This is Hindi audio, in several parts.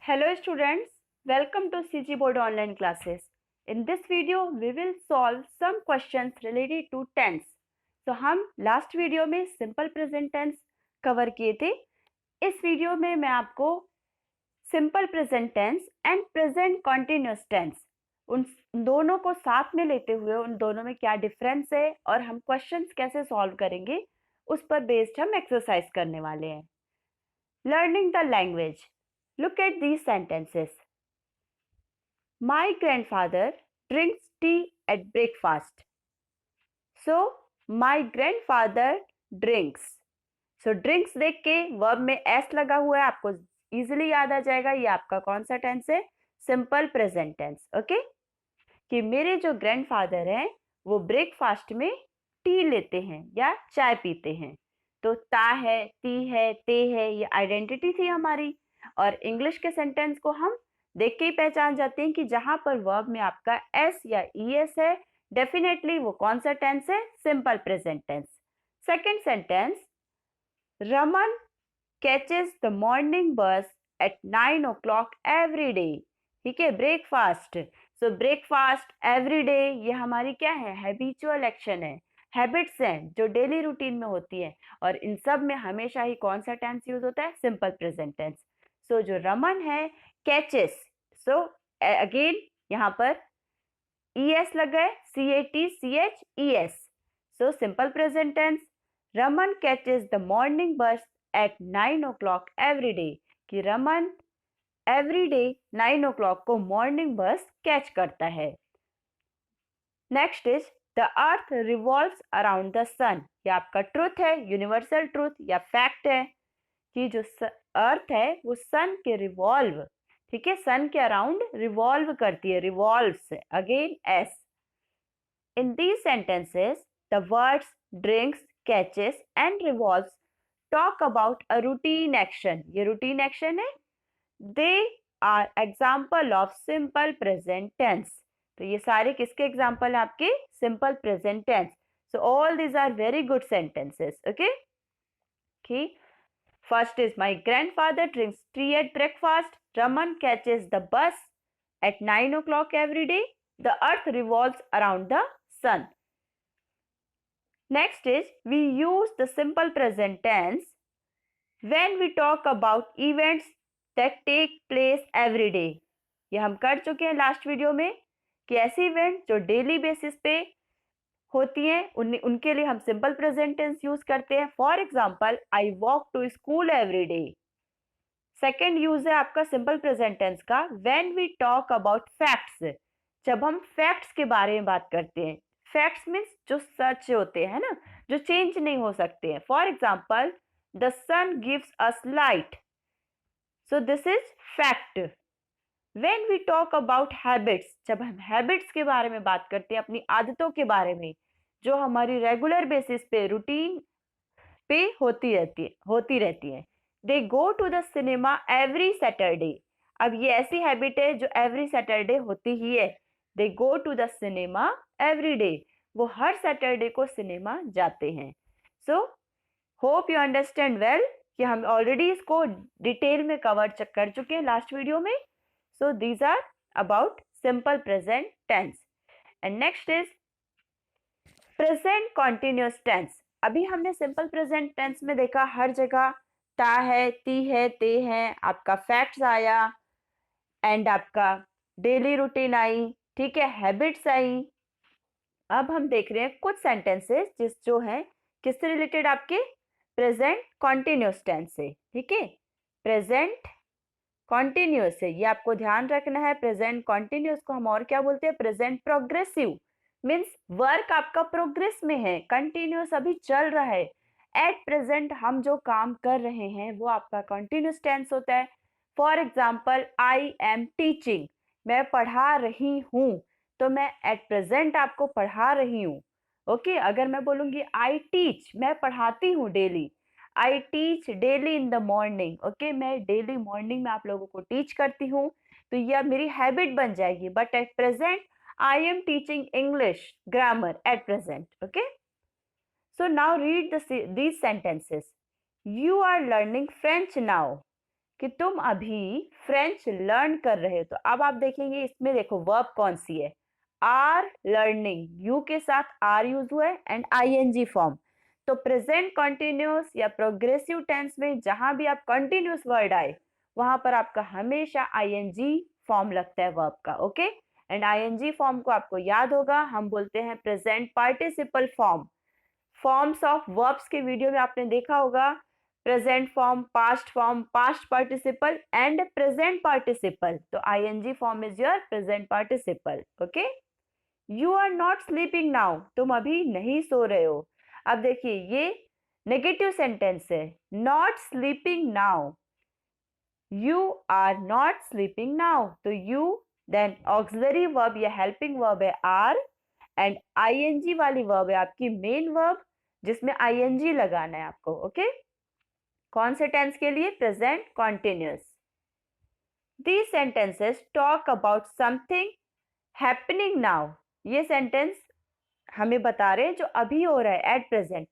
Hello students, welcome to CG Board online classes. In this video, we will solve some questions related to tense. So हम last video में simple present tense cover किए थे. इस वीडियो में मैं आपको simple present tense and present continuous tense उन दोनों को साथ में लेते हुए उन दोनों में क्या डिफरेंस है और हम क्वेश्चंस कैसे सॉल्व करेंगे उस पर बेस्ड हम एक्सरसाइज करने वाले हैं. Learning the language. Look at these sentences. My grandfather drinks tea at breakfast. So, my grandfather drinks. So, drinks देख के verb में s लगा हुआ है, आपको easily याद आ जाएगा ये आपका कौन सा टेंस है, सिंपल प्रेजेंट टेंस. ओके, कि मेरे जो ग्रैंडफादर हैं वो ब्रेकफास्ट में टी लेते हैं या चाय पीते हैं. तो ता है, ती है, ते है, ये आइडेंटिटी थी हमारी. और इंग्लिश के सेंटेंस को हम देख के ही पहचान जाते हैं कि जहां पर वर्ब में आपका एस या ईएस है, डेफिनेटली वो कौन सा टेंस है, simple present tense. Second sentence, Raman catches the morning bus at 9 o'clock every day. ठीक है, breakfast. So breakfast every day ये हमारी क्या है, हैबिचुअल एक्शन है, हैबिट्स हैं जो डेली रूटीन में होती है. और इन सब में हमेशा ही कौन सा टेंस यूज होता है, सिंपल प्रेजेंट टेंस. सो जो रमन है कैचेस, सो अगेन यहाँ पर ES लगा है, CATCHES. So simple present tense, Raman catches the morning bus at 9 o'clock every day. कि रमन एवरी डे 9 o'clock को मॉर्निंग बस कैच करता है. Next is the earth revolves around the sun. ये आपका ट्रूथ है, यूनिवर्सल ट्रूथ या फैक्ट है कि जो अर्थ है वो सन के रिवॉल्व, ठीक है, सन के अराउंड रिवॉल्व करती है, revolves. Again S. In these sentences the words drinks, catches and revolves talk about a routine action. ये रूटीन एक्शन है. They are example of simple present tense. तो ये सारे किसके एग्जाम्पल हैं, आपके simple present tense. So all these are very good sentences. Okay, first is my grandfather drinks tea at breakfast. Raman catches the bus at 9 o'clock every day. The earth revolves around the sun. Next is we use the simple present tense when we talk about events that take place every day. ये हम कर चुके हैं लास्ट वीडियो में कि ऐसे इवेंट जो डेली बेसिस पे होती हैं उनके लिए हम सिंपल प्रेजेंट टेंस यूज करते हैं. For example, I walk to school every day. Second use है आपका सिंपल प्रेजेंट टेंस का when we talk about facts. जब हम फैक्ट्स के बारे में बात करते हैं. फैक्ट्स मीन्स जो सच होते हैं ना, जो चेंज नहीं हो सकते हैं. For example, the sun gives us light. So this is fact. When we talk about habits, जब हम हैबिट्स के बारे में बात करते हैं, अपनी आदतों के बारे में जो हमारी रेगुलर बेसिस पे रूटीन पे होती रहती है. They go to the cinema every Saturday. अब ये ऐसी हैबिट है जो एवरी सैटरडे होती ही है. They go to the cinema every day. वो हर सैटरडे को सिनेमा जाते हैं. So hope you understand well कि हम ऑलरेडी इसको डिटेल में कवर कर चुके हैं लास्ट वीडियो में. So these are about simple present tense. And next is present continuous tense. अभी हमने simple present tense में देखा हर जगह ता है, ती है, ते हैं, आपका facts आया and आपका daily routine आई, ठीक है, habits आई. अब हम देख रहे हैं कुछ sentences जो हैं किससे रिलेटेड, आपके present continuous tense से. ठीक है, present कॉन्टिन्यूस है, ये आपको ध्यान रखना है. प्रेजेंट कॉन्टिन्यूस को हम और क्या बोलते हैं, प्रेजेंट प्रोग्रेसिव. मीन्स वर्क आपका प्रोग्रेस में है, कंटिन्यूस अभी चल रहा है. एट प्रेजेंट हम जो काम कर रहे हैं वो आपका कॉन्टिन्यूस टेंस होता है. For example, I am teaching, मैं पढ़ा रही हूँ. तो मैं एट प्रेजेंट आपको पढ़ा रही हूँ. ओके, अगर मैं बोलूंगी आई टीच, मैं पढ़ाती हूँ daily. I teach daily in the morning. Okay, मैं डेली मॉर्निंग में आप लोगों को टीच करती हूँ, तो यह मेरी हैबिट बन जाएगी. But at present I am teaching English grammar at present. Okay, so now read these sentences. You are learning French now. कि तुम अभी फ्रेंच लर्न कर रहे हो। तो अब आप देखेंगे इसमें, देखो वर्ब कौन सी है, आर लर्निंग, यू के साथ आर यूज हुआ है एंड आईएनजी फॉर्म। तो प्रेजेंट कंटिन्यूअस या प्रोग्रेसिव टेंस में जहां भी आप कंटिन्यूअस वर्ड आए वहां पर आपका हमेशा आईएनजी फॉर्म लगता है वर्ब का। ओके, एंड आईएनजी फॉर्म को आपको याद होगा, हम बोलते हैं present participle form. Forms of verbs के वीडियो में आपने देखा होगा, present form, past participle and present participle. तो ING form is your present participle. Okay, you are not sleeping now, तुम अभी नहीं सो रहे हो। अब देखिए ये नेगेटिव सेंटेंस है, not sleeping now, you are not sleeping now. तो यू, देन ऑक्सिलरी वर्ब या हेल्पिंग वर्ब है आर, एंड आईएनजी वाली वर्ब है आपकी मेन वर्ब जिसमें आईएनजी लगाना है आपको। ओके, कौन से टेंस के लिए, present continuous. These sentences talk about something happening now, ये सेंटेंस हमें बता रहे हैं जो अभी हो रहा है at present.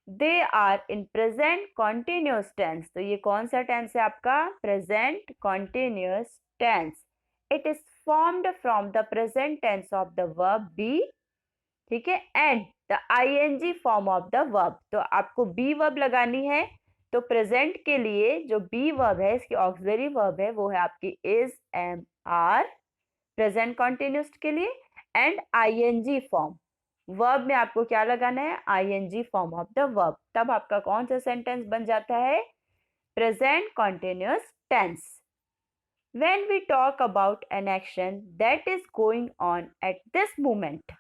They are in present continuous tense. तो ये कौन सा टेंस है आपका, present continuous tense. It is formed from the present tense of the verb be, ठीक है, and the ING form of the verb. तो आपको बी वर्ब लगानी है, तो प्रेजेंट के लिए जो बी वर्ब है, इसकी ऑक्सिलरी वर्ब है, वो है आपकी is, am, are, present continuous के लिए, एंड आईएनजी फॉर्म। वर्ब में आपको क्या लगाना है, ING form of the verb. तब आपका कौन सा सेंटेंस बन जाता है, present continuous tense. When we talk about an action that is going on at this moment,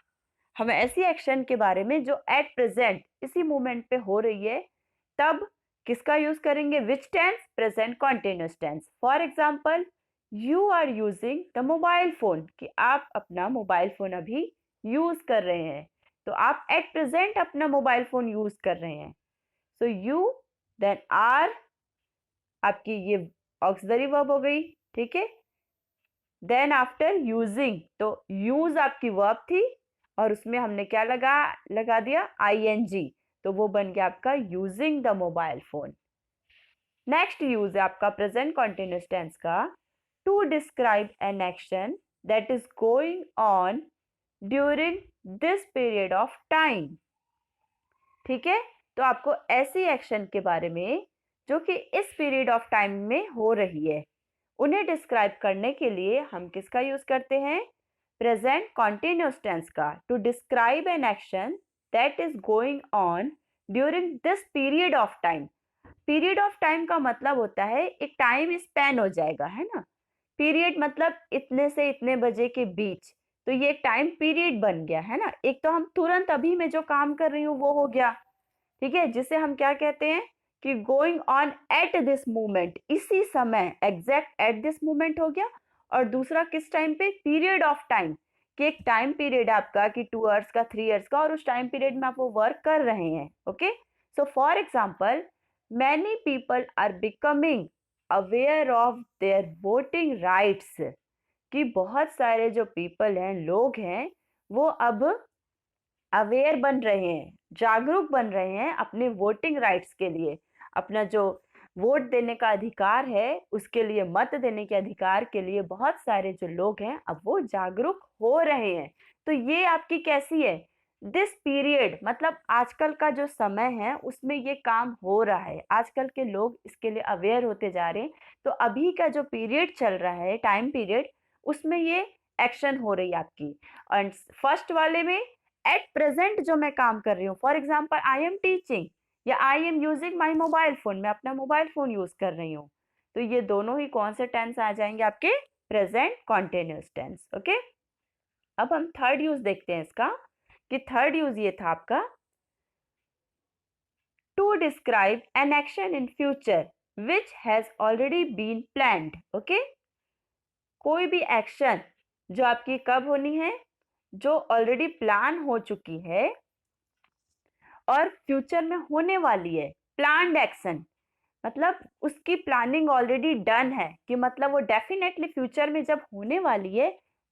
हम ऐसी एक्शन के बारे में जो एट प्रेजेंट इसी मोमेंट पे हो रही है, तब किसका यूज करेंगे, which tense, present continuous tense. For example, you are using the mobile phone, कि आप अपना मोबाइल फोन अभी यूज कर रहे हैं। तो आप एट प्रेजेंट अपना मोबाइल फोन यूज कर रहे हैं। सो यू, देन आर, आपकी ये ऑक्सिलरी वर्ब हो गई, ठीक है। देन आफ्टर यूजिंग, तो यूज आपकी वर्ब थी और उसमें हमने क्या लगा दिया, आईएनजी, तो वो बन गया आपका using the mobile phone. Next use है आपका प्रेजेंट कॉन्टिन्यूअस टेंस का, to describe an action that is going on during this period of time, ठीक है। तो आपको ऐसी एक्शन के बारे में जो कि इस पीरियड ऑफ टाइम में हो रही है, उन्हें डिस्क्राइब करने के लिए हम किसका यूज करते हैं, प्रेजेंट कॉन्टिन्यूअस टेंस का। To describe an action that is going on during this period of time. Period of time का मतलब होता है एक टाइम स्पैन हो जाएगा, है ना। पीरियड मतलब इतने से इतने बजे के बीच, तो ये एक टाइम पीरियड बन गया, है ना। एक तो हम तुरंत अभी में जो काम कर रही हूँ वो हो गया, ठीक है, जिसे हम क्या कहते हैं कि going on at this moment, इसी समय, एग्जैक्ट एट दिस मोमेंट हो गया। और दूसरा किस टाइम पे, पीरियड ऑफ टाइम, कि एक टाइम पीरियड आपका कि 2 आवर्स का, 3 इयर्स का, और उस टाइम पीरियड में आप वो वर्क कर रहे हैं। Okay, so for example, many people are becoming aware of their voting rights, कि बहुत सारे जो पीपल हैं, लोग हैं, वो अब अवेयर बन रहे हैं, जागरूक बन रहे हैं अपने वोटिंग राइट्स के लिए। अपना जो वोट देने का अधिकार है उसके लिए, मत देने के अधिकार के लिए बहुत सारे जो लोग हैं अब वो जागरूक हो रहे हैं। तो ये आपकी कैसी है, दिस पीरियड, मतलब आजकल का जो समय है उसमें ये काम हो रहा है, आजकल के लोग इसके लिए अवेयर होते जा रहे हैं। तो अभी का जो पीरियड चल रहा है, टाइम पीरियड, उसमें ये एक्शन हो रही है आपकी। एंड फर्स्ट वाले में एट प्रेजेंट जो मैं काम कर रही हूँ, for example I am teaching या I am using my mobile phone, मैं अपना मोबाइल फोन यूज कर रही हूँ। तो ये दोनों ही कौन से टेंस आ जाएंगे आपके, प्रेजेंट कॉन्टिन्यूअस टेंस। ओके, अब हम थर्ड यूज देखते हैं इसका, कि थर्ड यूज ये था आपका, to describe an action in future which has already been planned. Okay, कोई भी एक्शन जो आपकी कब होनी है, जो ऑलरेडी प्लान हो चुकी है और फ्यूचर में होने वाली है। प्लान्ड एक्शन मतलब उसकी प्लानिंग ऑलरेडी डन है, कि मतलब वो डेफिनेटली फ्यूचर में जब होने वाली है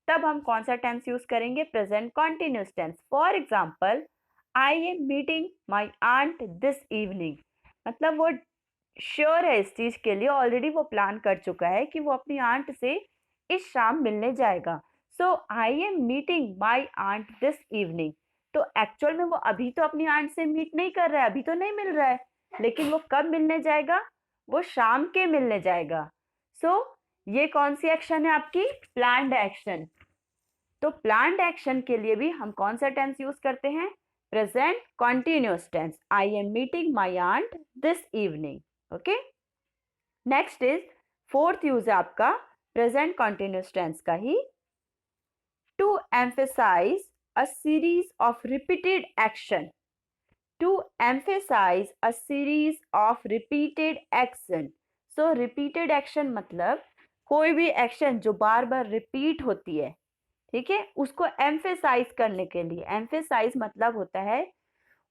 तब हम कौन सा टेंस यूज करेंगे, present continuous tense. For example, I am meeting my aunt this evening, मतलब वो श्योर है इस चीज के लिए, ऑलरेडी वो प्लान कर चुका है कि वो अपनी आंट से इस शाम मिलने जाएगा। So I am meeting my aunt this evening. तो एक्चुअल में वो अभी तो अपनी आंट से मीट नहीं कर रहा है, अभी तो नहीं मिल रहा है, लेकिन वो कब मिलने जाएगा? वो शाम के मिलने जाएगा। सो ये कौन सी एक्शन है आपकी? Planned action. तो प्लान्ड एक्शन के लिए भी हम कौन सा टेंस यूज करते हैं? Present continuous tense. I am meeting my aunt this evening. Okay, next is fourth use है आपका प्रेजेंट कॉन्टिन्यूअस टेंस का ही, to emphasise a series of repeated action. To emphasise a series of repeated action. So repeated action मतलब कोई भी एक्शन जो बार बार रिपीट होती है, ठीक है, उसको एम्फेसाइज करने के लिए। एम्फेसाइज मतलब होता है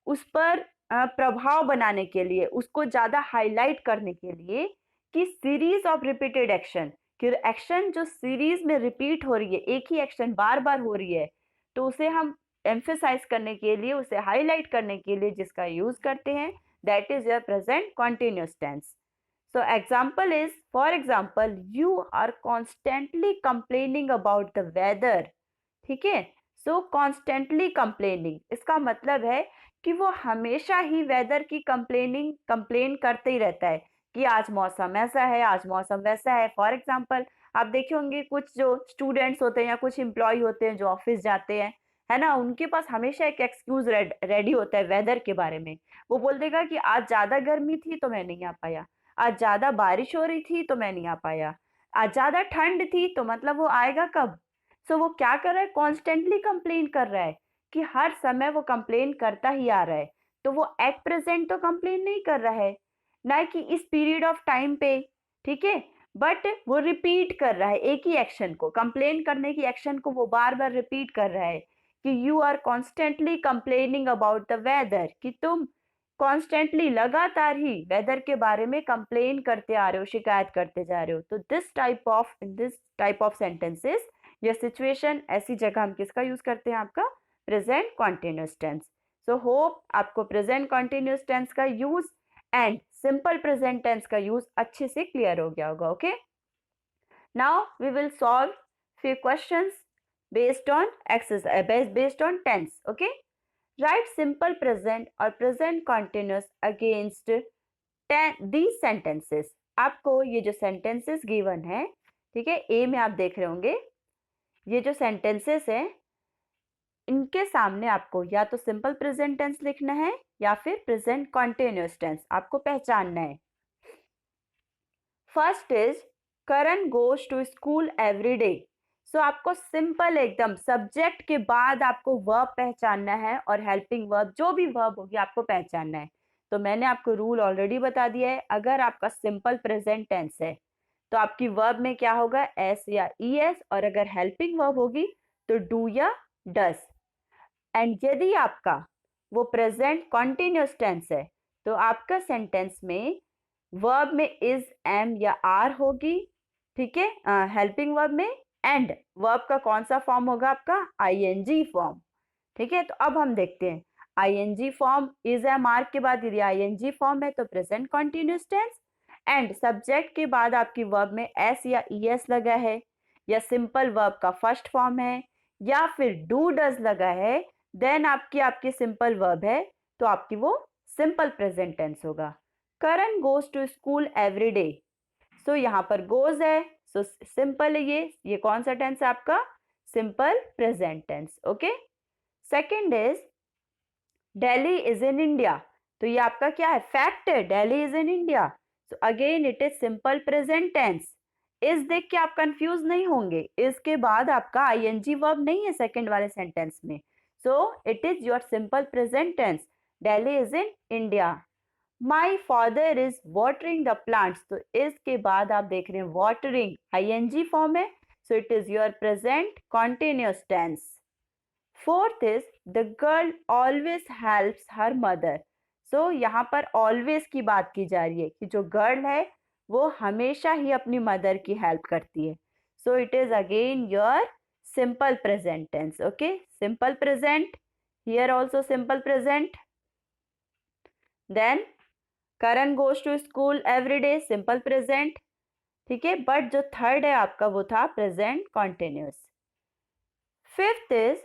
उस पर प्रभाव बनाने के लिए, उसको ज्यादा हाईलाइट करने के लिए, कि सीरीज ऑफ रिपीटेड एक्शन, कि एक्शन जो सीरीज में रिपीट हो रही है, एक ही एक्शन बार बार हो रही है, तो उसे हम एम्फेसाइज करने के लिए, उसे हाईलाइट करने के लिए जिसका यूज करते हैं, that is your present continuous tense. So example is, for example, you are constantly complaining about the weather. ठीक है, सो कॉन्स्टेंटली कंप्लेनिंग इसका मतलब है कि वो हमेशा ही वेदर की कंप्लेन करते ही रहता है कि आज मौसम ऐसा है, आज मौसम वैसा है। फॉर एग्जाम्पल, आप देखे होंगे कुछ जो स्टूडेंट्स होते हैं या कुछ एम्प्लॉय होते हैं जो ऑफिस जाते हैं, है ना, उनके पास हमेशा एक एक्सक्यूज रेडी होता है वेदर के बारे में। वो बोल देगा कि आज ज्यादा गर्मी थी तो मैं नहीं आ पाया, आज ज्यादा बारिश हो रही थी तो मैं नहीं आ पाया, आज ज्यादा ठंड थी, तो मतलब वो आएगा कब? सो वो क्या कर रहा है? कॉन्स्टेंटली कंप्लेन कर रहा है कि हर समय वो कंप्लेन करता ही आ रहा है। तो वो एट प्रेजेंट तो कंप्लेन नहीं कर रहा है, ना कि इस पीरियड ऑफ टाइम पे, ठीक है, बट वो रिपीट कर रहा है एक ही एक्शन को, कंप्लेन करने की एक्शन को वो बार बार रिपीट कर रहा है कि you are constantly complaining about the weather, कि तुम कॉन्स्टेंटली लगातार ही वेदर के बारे में कंप्लेन करते आ रहे हो, शिकायत करते जा रहे हो। तो दिस टाइप ऑफ सेंटेंसेस या सिचुएशन, ऐसी जगह हम किसका यूज करते हैं? आपका present continuous tense. So hope आपको प्रेजेंट कॉन्टिन्यूअस टेंस का use and simple present tense का यूज अच्छे से क्लियर हो गया होगा। Okay, now we will solve few questions based on exercise, based on tense. Okay, write simple present or present continuous against these sentences. आपको ये जो sentences given है, ठीक है, ए में आप देख रहे होंगे, ये जो sentences है, इनके सामने आपको या तो सिंपल प्रेजेंट टेंस लिखना है या फिर प्रेजेंट कॉन्टिन्यूअस टेंस आपको पहचानना है। First is Karan goes to school every day. So आपको सिंपल एकदम सब्जेक्ट के बाद आपको वर्ब पहचानना है, और हेल्पिंग वर्ब जो भी वर्ब होगी आपको पहचानना है। तो मैंने आपको रूल ऑलरेडी बता दिया है, अगर आपका सिंपल प्रेजेंट टेंस है तो आपकी वर्ब में क्या होगा? एस या ई एस, और अगर हेल्पिंग वर्ब होगी तो डू या डस। एंड यदि आपका वो प्रेजेंट कॉन्टिन्यूअस टेंस है तो आपका सेंटेंस में वर्ब में इज, एम या आर होगी, ठीक है, हेल्पिंग वर्ब में। एंड वर्ब का कौन सा फॉर्म होगा? आपका आईएनजी फॉर्म। ठीक है, तो अब हम देखते हैं ING form, is am are के बाद यदि आईएनजी फॉर्म है तो present continuous tense. And subject के बाद आपकी वर्ब में एस या ई एस लगा है, या सिंपल वर्ब का फर्स्ट फॉर्म है, या फिर डू डज लगा है, देन आपकी सिंपल वर्ब है, तो आपकी वो सिंपल प्रेजेंट टेंस होगा। Karan goes to school every day. So यहाँ पर गोज है, सो सिंपल है, ये कौन सा टेंस है आपका? Simple present tense. Okay, second is Delhi is in India. तो ये आपका क्या है? फैक्ट है, Delhi is in India. So again it is simple present tense. इस देख के आप कंफ्यूज नहीं होंगे, इसके बाद आपका आईएनजी वर्ब नहीं है सेकंड वाले सेंटेंस में। So it is your simple present tense, Delhi is in India. My father is watering the plants. तो इसके बाद आप देख रहे हैं वाटरिंग आईएनजी फॉर्म है, so it is your present continuous tense. Fourth is the girl always helps her mother. So यहाँ पर ऑलवेज की बात की जा रही है कि जो गर्ल है वो हमेशा ही अपनी मदर की हेल्प करती है। So it is again your simple present tense. Okay, simple present, here also simple present. Then Karan goes to school every day, simple present, ठीक है, बट जो थर्ड है आपका वो था present continuous. Fifth is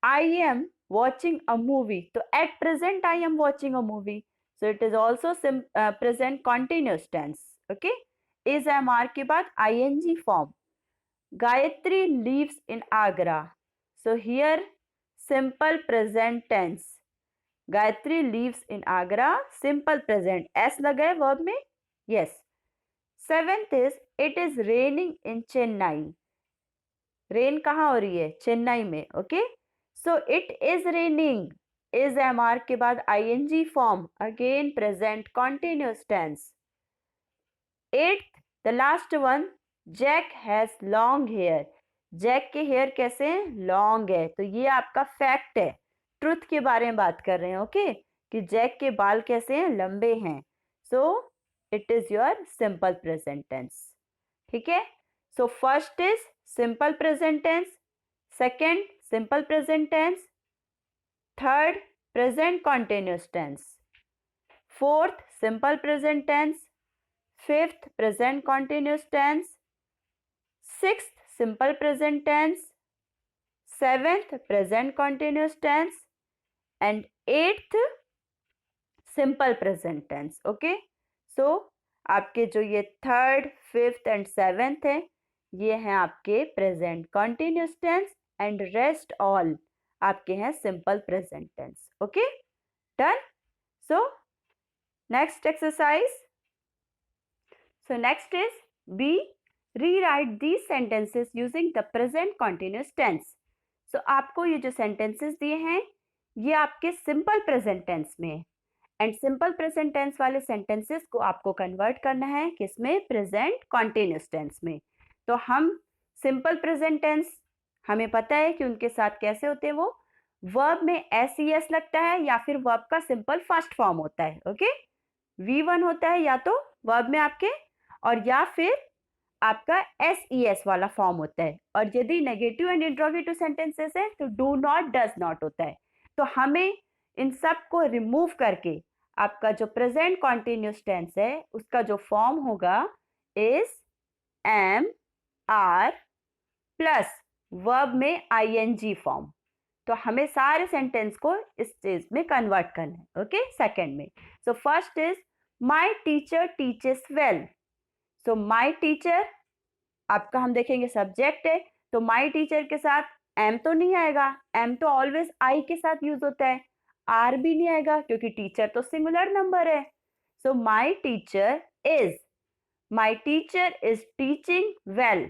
I am watching a movie, तो at present I am watching a movie, so it is also present continuous tense, okay. Is am are के बाद I N G form. Gayatri lives in Agra, so here simple present tense, Gayatri lives in Agra, simple present, s लगा है verb में, yes। Seventh is it is raining in Chennai, rain कहाँ हो रही है, चेन्नई में, okay. So it is raining, is am are के बाद I N G form, again present continuous tense. Eighth the last one, Jack has long hair, Jack के हेयर कैसे हैं, लॉन्ग है, तो ये आपका फैक्ट है, ट्रुथ के बारे में बात कर रहे हैं, ओके, कि जैक के बाल कैसे हैं, लंबे हैं, so it is your simple present tense, ठीक है। So first is simple present tense, second simple present tense, third present continuous tense, fourth simple present tense, fifth present continuous tense, sixth simple present tense, seventh present continuous tense and eighth simple present tense, okay. So आपके जो ये थर्ड फिफ्थ एंड सेवेंथ है ये हैं आपके present continuous tense and rest all आपके हैं simple present tense, okay, done. So next exercise, so next is B, rewrite these sentences using the present continuous tense। so आपको ये जो sentences दिए हैं ये आपके simple present tense में है एंड सिंपल प्रेजेंट टेंस वाले सेंटेंसेस को आपको कन्वर्ट करना है किसमें, प्रेजेंट कॉन्टिन्यूस टेंस में। तो हम सिंपल प्रेजेंट टेंस हमें पता है कि उनके साथ कैसे होते हैं, वो वर्ब में एस ई एस लगता है या फिर वर्ब का सिंपल फर्स्ट फॉर्म होता है, ओके, V1 होता है या तो वर्ब में आपके, और या फिर आपका एस ई एस वाला फॉर्म होता है, और यदि नेगेटिव एंड इंट्रोगेटिव सेंटेंसेस है तो डू नॉट डज नॉट होता है। तो हमें इन सब को रिमूव करके आपका जो प्रेजेंट कॉन्टिन्यूस टेंस है उसका जो फॉर्म होगा is am are plus verb में आई एन जी फॉर्म। तो हमें सारे सेंटेंस को इस चीज में कन्वर्ट करना है, ओके, सेकेंड में। सो first is my teacher teaches well, so my teacher आपका हम देखेंगे सब्जेक्ट है, तो माई टीचर के साथ एम तो नहीं आएगा, एम तो ऑलवेज आई के साथ यूज होता है, आर भी नहीं आएगा क्योंकि टीचर तो सिंगुलर नंबर है। So my teacher is teaching well,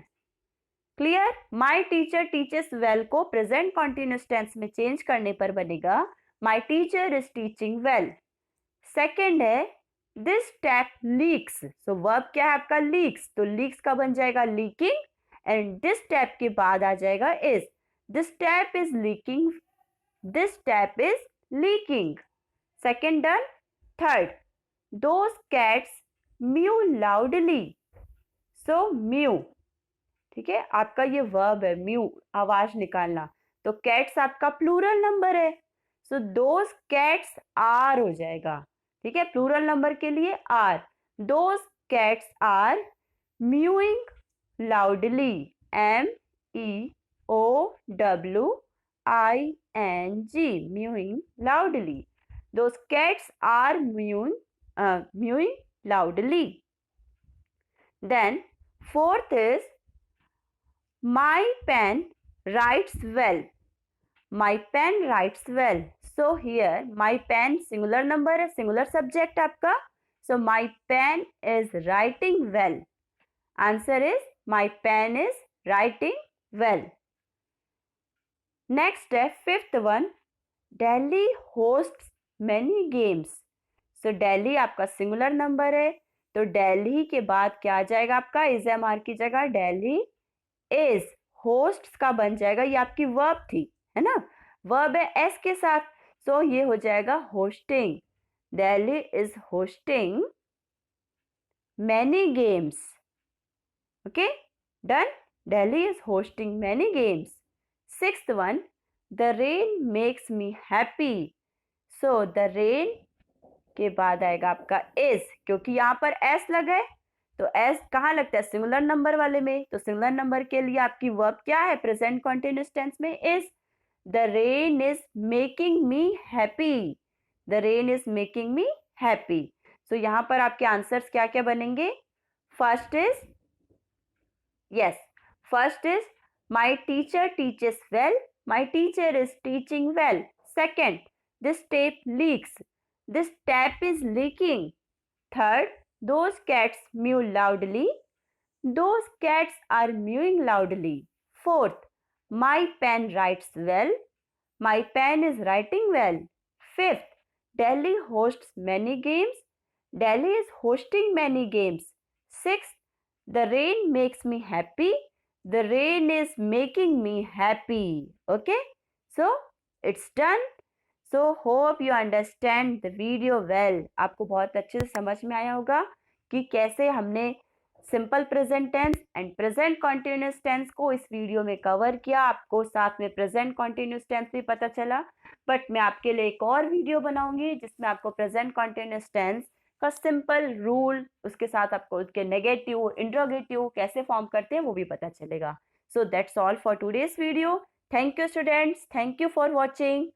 clear. My teacher teaches well को प्रेजेंट कॉन्टिन्यूस टेंस में चेंज करने पर बनेगा my teacher is teaching well. Second है this tap leaks, so verb क्या है आपका, लीक्स, तो लीक्स का बन जाएगा लीकिंग एंड दिस टैप के बाद आ जाएगा is, this tap is leaking, this tap is leaking, second done. Third those cats mu loudly, so mu, ठीक है, आपका ये वर्ब है म्यू, आवाज निकालना, तो कैट्स आपका प्लूरल नंबर है, सो दोज कैट्स आर हो जाएगा, ठीक है, प्लूरल नंबर के लिए are, those cats are mewing loudly, M E O W I N G, mewing loudly, those cats are mewing loudly. Then fourth is my pen writes well, my pen writes well, so here my pen singular number है, singular subject आपका, so my pen is writing well, answer is my pen is writing well। next है fifth one, Delhi hosts many games, so Delhi आपका singular number है, तो Delhi के बाद क्या आ जाएगा आपका, इज एम आर की जगह Delhi इज, होस्ट का बन जाएगा, ये आपकी वर्ब थी है ना, वर्ब है एस के साथ, सो ये हो जाएगा hosting, Delhi is hosting many games, okay, done, Delhi is hosting many games. Sixth one the rain makes me happy, so the rain के बाद आएगा आपका इज, क्योंकि यहाँ पर एस लगा है तो एस कहाँ लगता है, सिंगुलर नंबर वाले में, तो सिंगुलर नंबर के लिए आपकी वर्ब क्या है प्रेजेंट कंटिन्यूअस टेंस में, is. The rain is making me happy, the rain is making me happy. So यहाँ पर आपके आंसर्स क्या क्या बनेंगे, first is, yes, first is my teacher teaches well, my teacher is teaching well. Second, this tap leaks, this tap is leaking. Third, those cats mew loudly, those cats are mewing loudly. Fourth, my pen writes well, my pen is writing well. Fifth, Delhi hosts many games, Delhi is hosting many games. Sixth, the rain makes me happy, the rain is making me happy. Okay, so it's done. So hope you understand the video well. आपको बहुत अच्छे से समझ में आया होगा कि कैसे हमने simple present tense and present continuous tense को इस वीडियो में कवर किया। आपको साथ में प्रेजेंट कॉन्टिन्यूस टेंस भी पता चला, बट मैं आपके लिए एक और वीडियो बनाऊंगी जिसमें आपको प्रेजेंट कॉन्टिन्यूस टेंस का सिंपल रूल, उसके साथ आपको उसके नेगेटिव इंट्रोगेटिव कैसे फॉर्म करते हैं वो भी पता चलेगा। So that's all for today's video. Thank you students, thank you for watching.